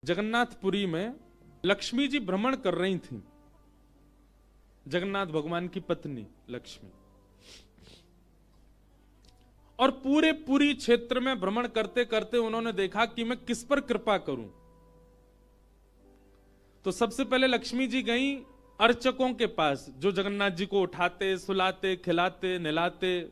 जगन्नाथपुरी में लक्ष्मी जी भ्रमण कर रही थी। जगन्नाथ भगवान की पत्नी लक्ष्मी, और पूरे पुरी क्षेत्र में भ्रमण करते करते उन्होंने देखा कि मैं किस पर कृपा करूं। तो सबसे पहले लक्ष्मी जी गई अर्चकों के पास, जो जगन्नाथ जी को उठाते, सुलाते, खिलाते, नहलाते,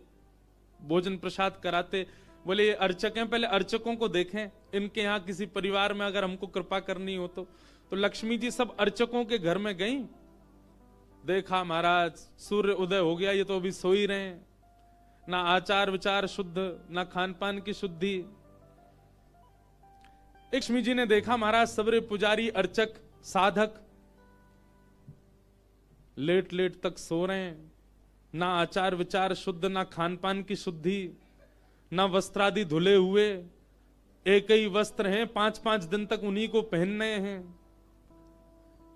भोजन प्रसाद कराते। बोले ये अर्चक हैं, पहले अर्चकों को देखें, इनके यहां किसी परिवार में अगर हमको कृपा करनी हो तो लक्ष्मी जी सब अर्चकों के घर में गई। देखा महाराज सूर्य उदय हो गया, ये तो अभी सो ही रहे हैं, ना आचार विचार शुद्ध, ना खान पान की शुद्धि। लक्ष्मी जी ने देखा महाराज सबरे पुजारी, अर्चक, साधक लेट लेट तक सो रहे हैं, ना आचार विचार शुद्ध, ना खान पान की शुद्धि, ना वस्त्रादि धुले हुए, एक ही वस्त्र हैं, 5-5 दिन तक उन्हीं को पहनने हैं।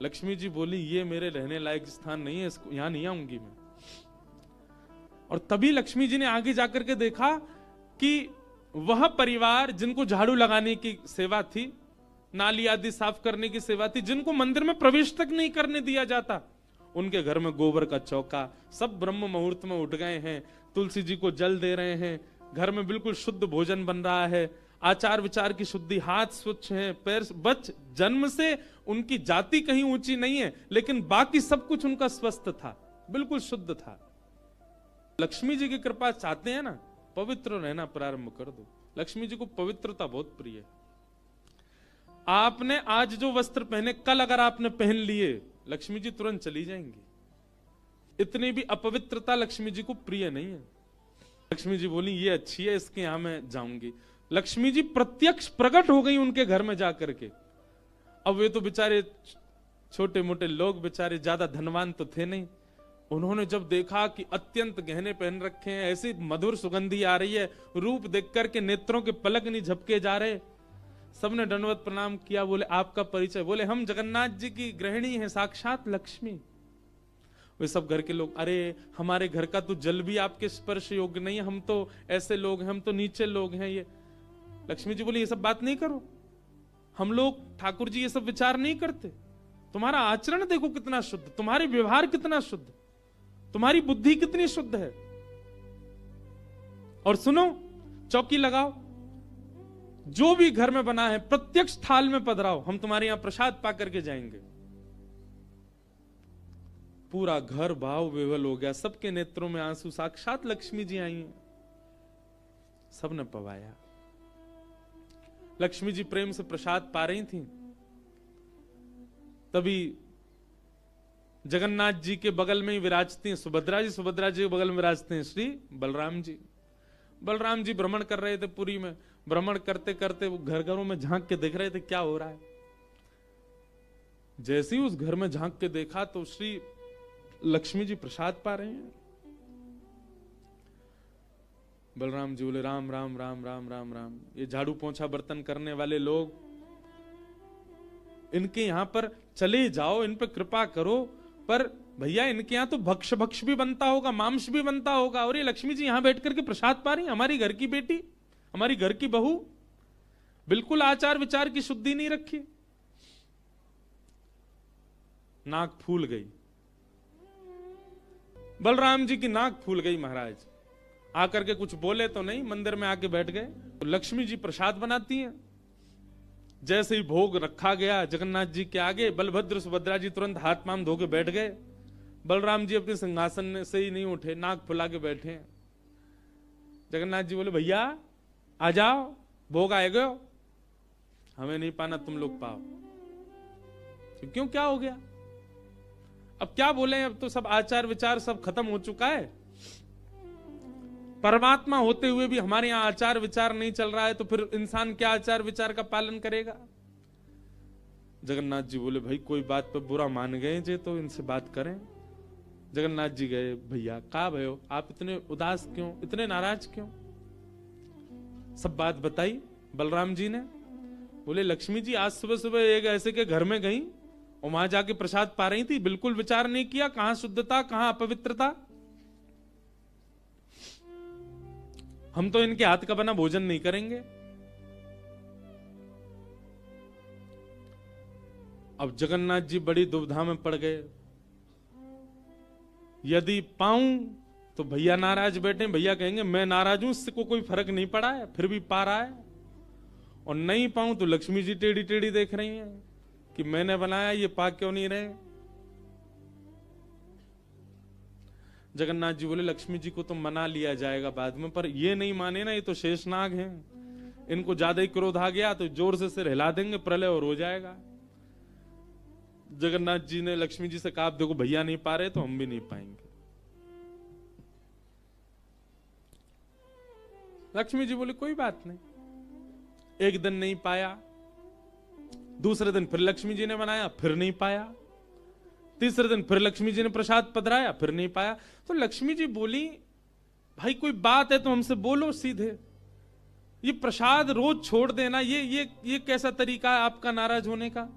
लक्ष्मी जी बोली ये मेरे रहने लायक स्थान नहीं है, इसको यहां नहीं आऊंगी मैं। और तभी लक्ष्मी जी ने आगे जाकर के देखा कि वह परिवार जिनको झाड़ू लगाने की सेवा थी, नाली आदि साफ करने की सेवा थी, जिनको मंदिर में प्रवेश तक नहीं करने दिया जाता, उनके घर में गोबर का चौका, सब ब्रह्म मुहूर्त में उठ गए हैं, तुलसी जी को जल दे रहे हैं, घर में बिल्कुल शुद्ध भोजन बन रहा है, आचार विचार की शुद्धि, हाथ स्वच्छ हैं, पैर बच, जन्म से उनकी जाति कहीं ऊंची नहीं है, लेकिन बाकी सब कुछ उनका स्वस्थ था, बिल्कुल शुद्ध था। लक्ष्मी जी की कृपा चाहते हैं ना, पवित्र रहना प्रारंभ कर दो। लक्ष्मी जी को पवित्रता बहुत प्रिय है। आपने आज जो वस्त्र पहने, कल अगर आपने पहन लिए, लक्ष्मी जी तुरंत चली जाएंगी। इतनी भी अपवित्रता लक्ष्मी जी को प्रिय नहीं है। लक्ष्मी जी बोली ये अच्छी है, इसके यहां मैं जाऊंगी। लक्ष्मी जी प्रत्यक्ष प्रकट हो गई उनके घर में जाकर के। अब वे तो बेचारे छोटे मोटे लोग, बेचारे ज्यादा धनवान तो थे नहीं। उन्होंने जब देखा कि अत्यंत गहने पहन रखे हैं, ऐसी मधुर सुगंधी आ रही है, रूप देख करके नेत्रों के पलक नहीं झपके जा रहे, सबने दंडवत प्रणाम किया। बोले आपका परिचय? बोले हम जगन्नाथ जी की गृहिणी हैं, साक्षात लक्ष्मी। वे सब घर के लोग, अरे हमारे घर का तो जल भी आपके स्पर्श योग्य नहीं है, हम तो ऐसे लोग हैं, हम तो नीचे लोग हैं। ये लक्ष्मी जी बोली ये सब बात नहीं करो, हम लोग ठाकुर जी ये सब विचार नहीं करते। तुम्हारा आचरण देखो कितना शुद्ध, तुम्हारे व्यवहार कितना शुद्ध, तुम्हारी बुद्धि कितनी शुद्ध है। और सुनो, चौकी लगाओ, जो भी घर में बना है प्रत्यक्ष थाल में पधराओ, हम तुम्हारे यहां प्रसाद पा करके जाएंगे। पूरा घर भाव विवल हो गया, सबके नेत्रों में आंसू, साक्षात लक्ष्मी जी आई हैं। सबने पवाया। लक्ष्मी जी प्रेम से प्रसाद पा रही थी, तभी जगन्नाथ जी के बगल में ही विराजती हैं सुभद्रा जी, सुभद्रा जी के बगल में विराजते हैं श्री बलराम जी। बलराम जी भ्रमण कर रहे थे पुरी में। भ्रमण करते करते वो घर घरों में झांक के देख रहे थे क्या हो रहा है। जैसे ही उस घर में झांक के देखा तो श्री लक्ष्मी जी प्रसाद पा रहे हैं। बलराम जी बोले राम राम राम राम राम राम, ये झाड़ू पोंछा बर्तन करने वाले लोग, इनके यहां पर चले जाओ, इन पर कृपा करो। पर भैया इनके यहां तो भक्ष भक्ष भी बनता होगा, मांस भी बनता होगा, और ये लक्ष्मी जी यहां बैठ करके प्रसाद पा रही, हमारी घर की बेटी, हमारी घर की बहू, बिल्कुल आचार विचार की शुद्धि नहीं रखी। नाक फूल गई, बलराम जी की नाक फूल गई। महाराज आकर के कुछ बोले तो नहीं, मंदिर में आके बैठ गए। तो लक्ष्मी जी प्रसाद बनाती हैं। जैसे ही भोग रखा गया जगन्नाथ जी के आगे, बलभद्र सुभद्रा जी तुरंत हाथ पांव धो के बैठ गए। बलराम जी अपने सिंहासन से ही नहीं उठे, नाक फुला के बैठे। जगन्नाथ जी बोले भैया आ जाओ, भोग आएगा, हमें नहीं पाना, तुम लोग पाओ। क्यों, क्या हो गया? अब क्या बोले, अब तो सब आचार विचार सब खत्म हो चुका है। परमात्मा होते हुए भी हमारे यहां आचार विचार नहीं चल रहा है, तो फिर इंसान क्या आचार विचार का पालन करेगा? जगन्नाथ जी बोले भाई कोई बात पे बुरा मान गए जे तो इनसे बात करें। जगन्नाथ जी गए, भैया का भयो, आप इतने उदास क्यों, इतने नाराज क्यों? सब बात बताई बलराम जी ने। बोले लक्ष्मी जी आज सुबह सुबह एक ऐसे के घर में गई और वहां जाके प्रसाद पा रही थी, बिल्कुल विचार नहीं किया, कहां शुद्धता कहां अपवित्रता। हम तो इनके हाथ का बना भोजन नहीं करेंगे। अब जगन्नाथ जी बड़ी दुविधा में पड़ गए, यदि पाऊं तो भैया नाराज बैठे, भैया कहेंगे मैं नाराज हूं, इससे को कोई फर्क नहीं पड़ा है, फिर भी पा रहा है, और नहीं पाऊं तो लक्ष्मी जी टेढ़ी टेढ़ी देख रही हैं कि मैंने बनाया, ये पा क्यों नहीं रहे। जगन्नाथ जी बोले लक्ष्मी जी को तो मना लिया जाएगा बाद में, पर ये नहीं माने ना, ये तो शेषनाग हैं, इनको ज्यादा ही क्रोध आ गया तो जोर से सिर हिला देंगे, प्रलय और हो जाएगा। जगन्नाथ जी ने लक्ष्मी जी से कहा देखो भैया नहीं पा रहे तो हम भी नहीं पाएंगे। लक्ष्मी जी बोले कोई बात नहीं। एक दिन नहीं पाया, दूसरे दिन फिर लक्ष्मी जी ने बनाया, फिर नहीं पाया, तीसरे दिन फिर लक्ष्मी जी ने प्रसाद पधराया, फिर नहीं पाया। तो लक्ष्मी जी बोली भाई कोई बात है तो हमसे बोलो सीधे, ये प्रसाद रोज छोड़ देना ये कैसा तरीका है आपका नाराज होने का।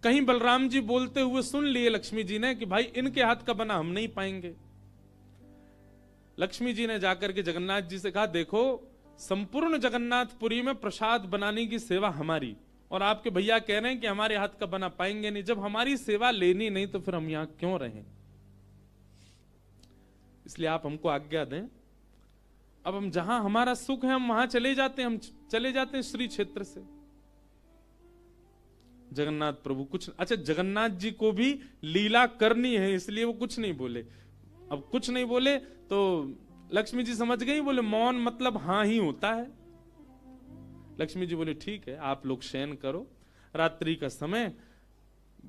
कहीं बलराम जी बोलते हुए सुन लिए लक्ष्मी जी ने कि भाई इनके हाथ का बना हम नहीं पाएंगे। लक्ष्मी जी ने जाकर के जगन्नाथ जी से कहा देखो संपूर्ण जगन्नाथपुरी में प्रसाद बनाने की सेवा हमारी, और आपके भैया कह रहे हैं कि हमारे हाथ का बना पाएंगे नहीं, जब हमारी सेवा लेनी नहीं तो फिर हम यहां क्यों रहें, इसलिए आप हमको आज्ञा दें। अब हम जहां हमारा सुख है हम वहां चले जाते हैं, हम चले जाते हैं श्री क्षेत्र से। जगन्नाथ प्रभु कुछ, अच्छा जगन्नाथ जी को भी लीला करनी है इसलिए वो कुछ नहीं बोले। अब कुछ नहीं बोले तो लक्ष्मी जी समझ गई, बोले मौन मतलब हां ही होता है। लक्ष्मी जी बोले ठीक है आप लोग शयन करो, रात्रि का समय,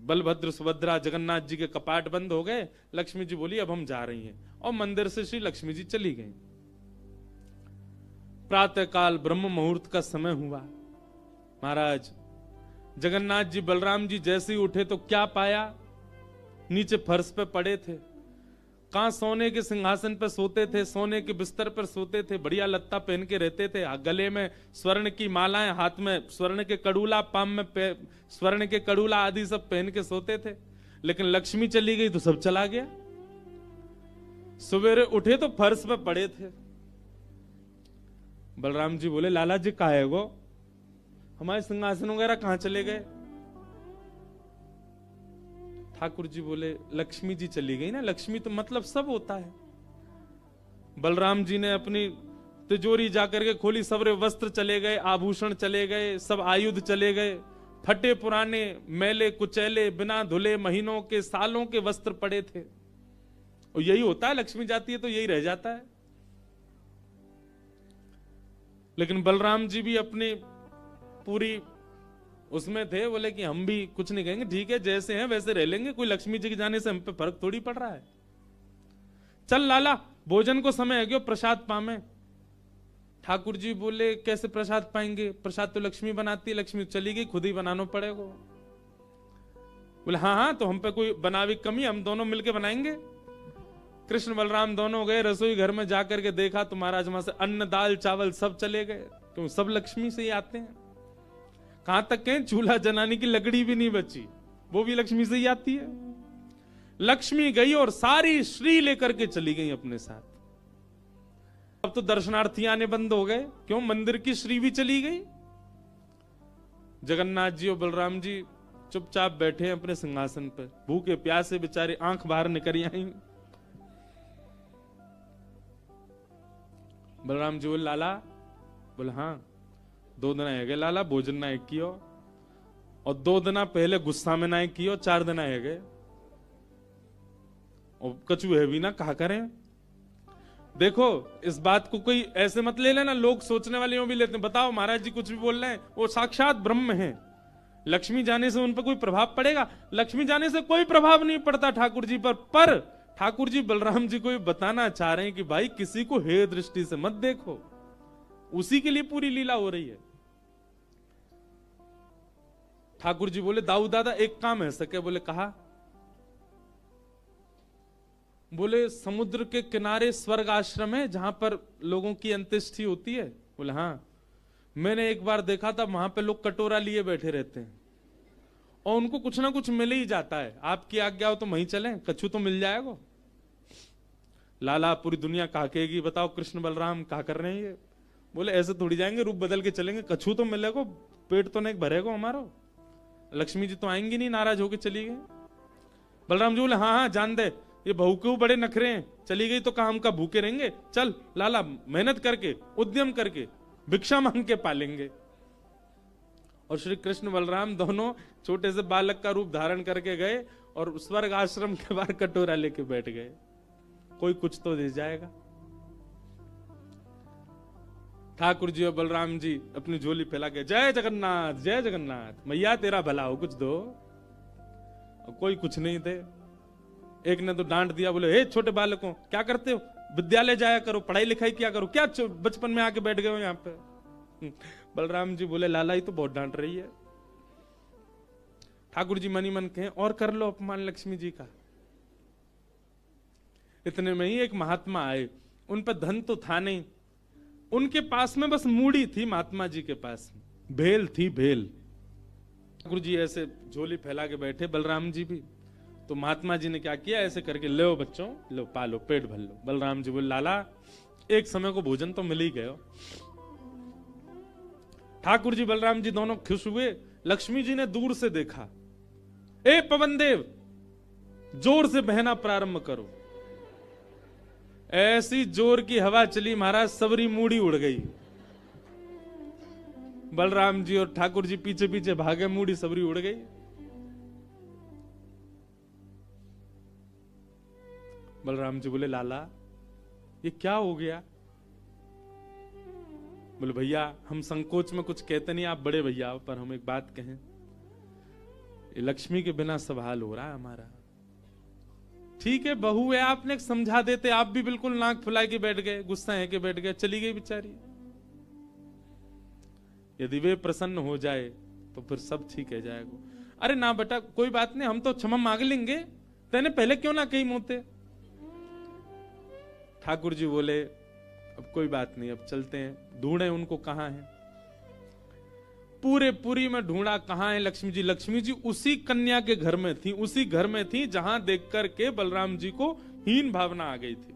बलभद्र सुभद्रा जगन्नाथ जी के कपाट बंद हो गए। लक्ष्मी जी बोली अब हम जा रही हैं, और मंदिर से श्री लक्ष्मी जी चली गई। प्रातः काल ब्रह्म मुहूर्त का समय हुआ। महाराज जगन्नाथ जी बलराम जी जैसे ही उठे तो क्या पाया, नीचे फर्श पे पड़े थे। कहां सोने के सिंहासन पर सोते थे, सोने के बिस्तर पर सोते थे, बढ़िया लत्ता पहन के रहते थे, गले में स्वर्ण की मालाएं, हाथ में स्वर्ण के कड़ूला, पाम में स्वर्ण के कड़ूला आदि सब पहन के सोते थे। लेकिन लक्ष्मी चली गई तो सब चला गया। सवेरे उठे तो फर्श पे पड़े थे। बलराम जी बोले लाला जी कहा है गो, हमारे सिंहासन वगैरह कहां चले गए। ठाकुर जी बोले लक्ष्मी जी चली गई ना, लक्ष्मी तो मतलब सब होता है। बलराम जी ने अपनी तिजोरी जाकर के खोली, सबरे वस्त्र चले गए, आभूषण चले गए, सब आयुध चले गए, फटे पुराने मैले कुचैले बिना धुले महीनों के सालों के वस्त्र पड़े थे। और यही होता है, लक्ष्मी जाती है तो यही रह जाता है। लेकिन बलराम जी भी अपनी पूरी उसमें थे, बोले कि हम भी कुछ नहीं कहेंगे, ठीक है जैसे हैं वैसे रह लेंगे, कोई लक्ष्मी जी के जाने से हम पे फर्क थोड़ी पड़ रहा है। चल लाला भोजन को समय है, क्यों प्रसाद पामे। ठाकुर जी बोले कैसे प्रसाद पाएंगे, प्रसाद तो लक्ष्मी बनाती है, लक्ष्मी चली गई, खुद ही बनाना पड़ेगा। बोले हाँ हाँ तो हम पे कोई बनावी कमी, हम दोनों मिलके बनाएंगे। कृष्ण बलराम दोनों गए रसोई घर में, जाकर के देखा तो महाराज वहां से अन्न दाल चावल सब चले गए, क्यों सब लक्ष्मी से ही आते हैं। कहां तक कहें चूल्हा जलाने की लकड़ी भी नहीं बची, वो भी लक्ष्मी से ही आती है। लक्ष्मी गई और सारी श्री लेकर के चली गई अपने साथ। अब तो दर्शनार्थी आने बंद हो गए, क्यों मंदिर की श्री भी चली गई। जगन्नाथ जी और बलराम जी चुपचाप बैठे हैं अपने सिंहासन पर, भूखे प्यासे बेचारे, आंख बाहर निकल आई। बलराम जी बोले लाला, बोले हाँ 2 दिन है गए लाला, भोजन ना एक कियो, और 2 दिन पहले गुस्सा में ना एक कियो, 4 दिन है गए, और कछु है भी ना कहा करें। देखो इस बात को कोई ऐसे मत ले लेना, लोग सोचने वाले यूं भी लेते हैं, बताओ महाराज जी कुछ भी बोल रहे हैं, वो साक्षात ब्रह्म है। लक्ष्मी जाने से उन पर कोई प्रभाव पड़ेगा? लक्ष्मी जाने से कोई प्रभाव नहीं पड़ता ठाकुर जी पर ठाकुर जी बलराम जी को ये बताना चाह रहे हैं कि भाई किसी को हे दृष्टि से मत देखो, उसी के लिए पूरी लीला हो रही है। ठाकुर जी बोले दाऊ दादा एक काम है सके, बोले कहा। बोले समुद्र के किनारे स्वर्ग आश्रम है जहां पर लोगों की अंत्येष्टि होती है। बोले हाँ, मैंने एक बार देखा था वहां पे लोग कटोरा लिए बैठे रहते हैं और उनको कुछ ना कुछ मिल ही जाता है, आपकी आज्ञा हो तो वहीं चलें, कछु तो मिल जाएगा। लाला पूरी दुनिया कहा कहेगी बताओ कृष्ण बलराम कहा कर रहे हैं ये। बोले ऐसे थोड़ी जाएंगे, रूप बदल के चलेंगे, कछु तो मिलेगा, पेट तो नहीं भरेगा हमारा। लक्ष्मी जी तो आएंगी नहीं, नाराज होकर चली गई। बलराम जी बोले हाँ हाँ जान दे, ये बहू के बड़े नखरे हैं, चली गई तो कहा हम का भूखे रहेंगे, चल लाला मेहनत करके उद्यम करके भिक्षा मांग के पालेंगे। और श्री कृष्ण बलराम दोनों छोटे से बालक का रूप धारण करके गए और स्वर्ग आश्रम के बाहर कटोरा लेके बैठ गए, कोई कुछ तो दे जाएगा। ठाकुर जी और बलराम जी अपनी झोली फैला के जय जगन्नाथ जय जगन्नाथ, मैया तेरा भला हो कुछ दो। और कोई कुछ नहीं थे। एक ने तो डांट दिया, बोले हे छोटे बालकों क्या करते हो, विद्यालय जाया करो, पढ़ाई लिखाई किया करो, क्या बचपन में आके बैठ गए हो यहाँ पे। बलराम जी बोले लाला ही तो बहुत डांट रही है। ठाकुर जी मनी मन कहें और कर लो अपमान लक्ष्मी जी का। इतने में ही एक महात्मा आए, उन पर धन तो था नहीं, उनके पास में बस मूड़ी थी, महात्मा जी के पास भेल थी, भेल। ठाकुर जी ऐसे झोली फैला के बैठे, बलराम जी भी। तो महात्मा जी ने क्या किया, ऐसे करके लो बच्चों लो पालो, पेट भर लो। बलराम जी बोले लाला एक समय को भोजन तो मिल ही गयो। ठाकुर जी बलराम जी दोनों खुश हुए। लक्ष्मी जी ने दूर से देखा, ए पवन देव जोर से बहना प्रारंभ करो। ऐसी जोर की हवा चली महाराज, सबरी मूड़ी उड़ गई। बलराम जी और ठाकुर जी पीछे पीछे भागे, मूड़ी सबरी उड़ गई। बलराम जी बोले लाला ये क्या हो गया। बोले भैया हम संकोच में कुछ कहते नहीं, आप बड़े भैया हो, पर हम एक बात कहें, ये लक्ष्मी के बिना सवाल हो रहा है हमारा। ठीक है बहू है, आपने समझा देते, आप भी बिल्कुल नाक फुला के बैठ गए, गुस्सा है के बैठ गए, चली गई बेचारी। यदि वे प्रसन्न हो जाए तो फिर सब ठीक है जाएगा। अरे ना बेटा कोई बात नहीं, हम तो क्षमा मांग लेंगे, तेने पहले क्यों ना कही मोते। ठाकुर जी बोले अब कोई बात नहीं, अब चलते हैं, ढूंढे उनको कहां है। पूरे पुरी में ढूंढा, कहां है लक्ष्मी जी। लक्ष्मी जी उसी कन्या के घर में थी, उसी घर में थी जहां देख करके बलराम जी को हीन भावना आ गई थी।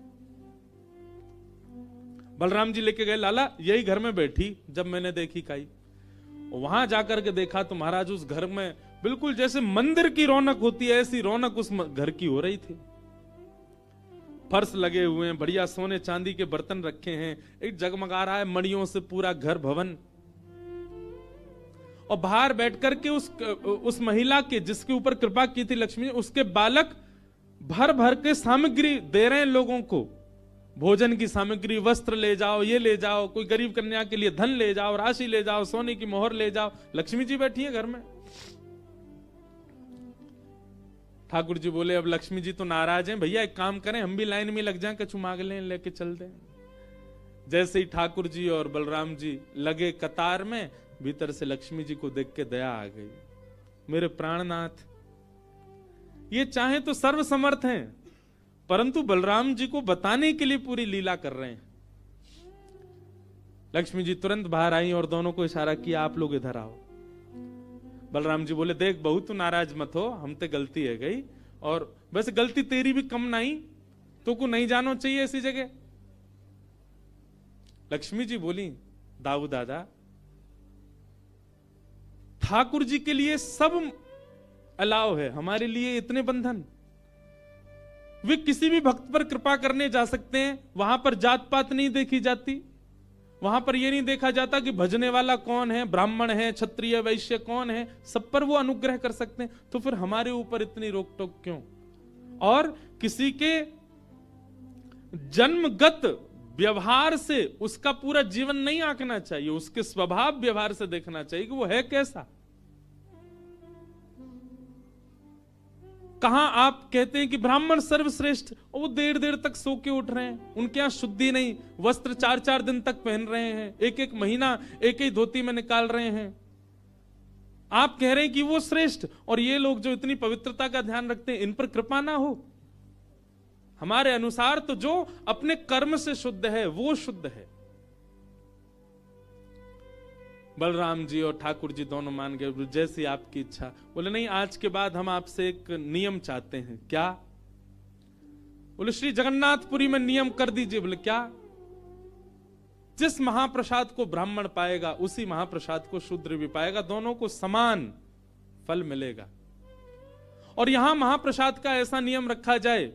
बलराम जी लेके गए, लाला यही घर में बैठी जब मैंने देखी काई। वहां जाकर के देखा तो महाराज उस घर में बिल्कुल जैसे मंदिर की रौनक होती है, ऐसी रौनक उस घर की हो रही थी। फर्श लगे हुए हैं, बढ़िया सोने चांदी के बर्तन रखे हैं, एक जगमगा रहा है मणियों से पूरा घर भवन। और बाहर बैठ करके उस महिला के जिसके ऊपर कृपा की थी लक्ष्मी, उसके बालक भर भर के सामग्री दे रहे हैं लोगों को, भोजन की सामग्री, वस्त्र ले जाओ, ये ले जाओ, कोई गरीब कन्या के लिए धन ले जाओ, राशि ले जाओ, सोने की मोहर ले जाओ। लक्ष्मी जी बैठी है घर में। ठाकुर जी बोले अब लक्ष्मी जी तो नाराज हैं, भैया एक काम करें हम भी लाइन में लग जाएं, कछु मांग लें, लेके चल दें। जैसे ही ठाकुर जी और बलराम जी लगे कतार में, भीतर से लक्ष्मी जी को देख के दया आ गई। मेरे प्राणनाथ ये चाहे तो सर्वसमर्थ हैं, परंतु बलराम जी को बताने के लिए पूरी लीला कर रहे हैं। लक्ष्मी जी तुरंत बाहर आई और दोनों को इशारा किया, आप लोग इधर आओ। बलराम जी बोले देख बहू तू नाराज मत हो, हम ते गलती है गई, और वैसे गलती तेरी भी कम नहीं, तो को नहीं जानो चाहिए ऐसी जगह। लक्ष्मी जी बोली दाऊ दादा ठाकुर जी के लिए सब अलाव है, हमारे लिए इतने बंधन। वे किसी भी भक्त पर कृपा करने जा सकते हैं, वहां पर जात पात नहीं देखी जाती, वहां पर यह नहीं देखा जाता कि भजने वाला कौन है, ब्राह्मण है, क्षत्रिय, वैश्य कौन है, सब पर वो अनुग्रह कर सकते हैं। तो फिर हमारे ऊपर इतनी रोक टोक क्यों। और किसी के जन्मगत व्यवहार से उसका पूरा जीवन नहीं आंकना चाहिए, उसके स्वभाव व्यवहार से देखना चाहिए कि वो है कैसा। कहां आप कहते हैं कि ब्राह्मण सर्वश्रेष्ठ, और वो देर देर तक सो के उठ रहे हैं, उनके यहां शुद्धि नहीं, वस्त्र 4-4 दिन तक पहन रहे हैं, एक महीना एक ही धोती में निकाल रहे हैं। आप कह रहे हैं कि वो श्रेष्ठ, और ये लोग जो इतनी पवित्रता का ध्यान रखते हैं, इन पर कृपा ना हो। हमारे अनुसार तो जो अपने कर्म से शुद्ध है वो शुद्ध है। बलराम जी और ठाकुर जी दोनों मान गए, जैसी आपकी इच्छा। बोले नहीं आज के बाद हम आपसे एक नियम चाहते हैं। क्या। बोले श्री जगन्नाथपुरी में नियम कर दीजिए। बोले क्या। जिस महाप्रसाद को ब्राह्मण पाएगा उसी महाप्रसाद को शूद्र भी पाएगा, दोनों को समान फल मिलेगा। और यहां महाप्रसाद का ऐसा नियम रखा जाए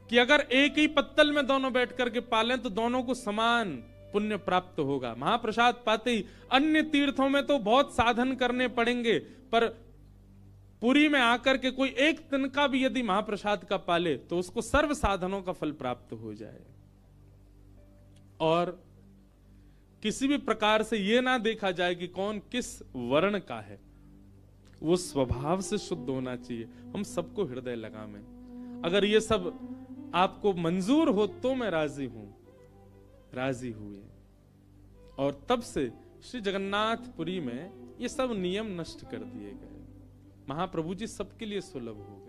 कि अगर एक ही पत्तल में दोनों बैठ करके पालें तो दोनों को समान पुण्य प्राप्त होगा। महाप्रसाद पाते ही, अन्य तीर्थों में तो बहुत साधन करने पड़ेंगे, पर पुरी में आकर के कोई एक तिनका भी यदि महाप्रसाद का पाले तो उसको सर्व साधनों का फल प्राप्त हो जाए। और किसी भी प्रकार से यह ना देखा जाए कि कौन किस वर्ण का है, वो स्वभाव से शुद्ध होना चाहिए। हम सबको हृदय लगा में, अगर ये सब आपको मंजूर हो तो मैं राजी हूं। राजी हुए और तब से श्री जगन्नाथपुरी में ये सब नियम नष्ट कर दिए गए। महाप्रभु जी सबके लिए सुलभ हो गए।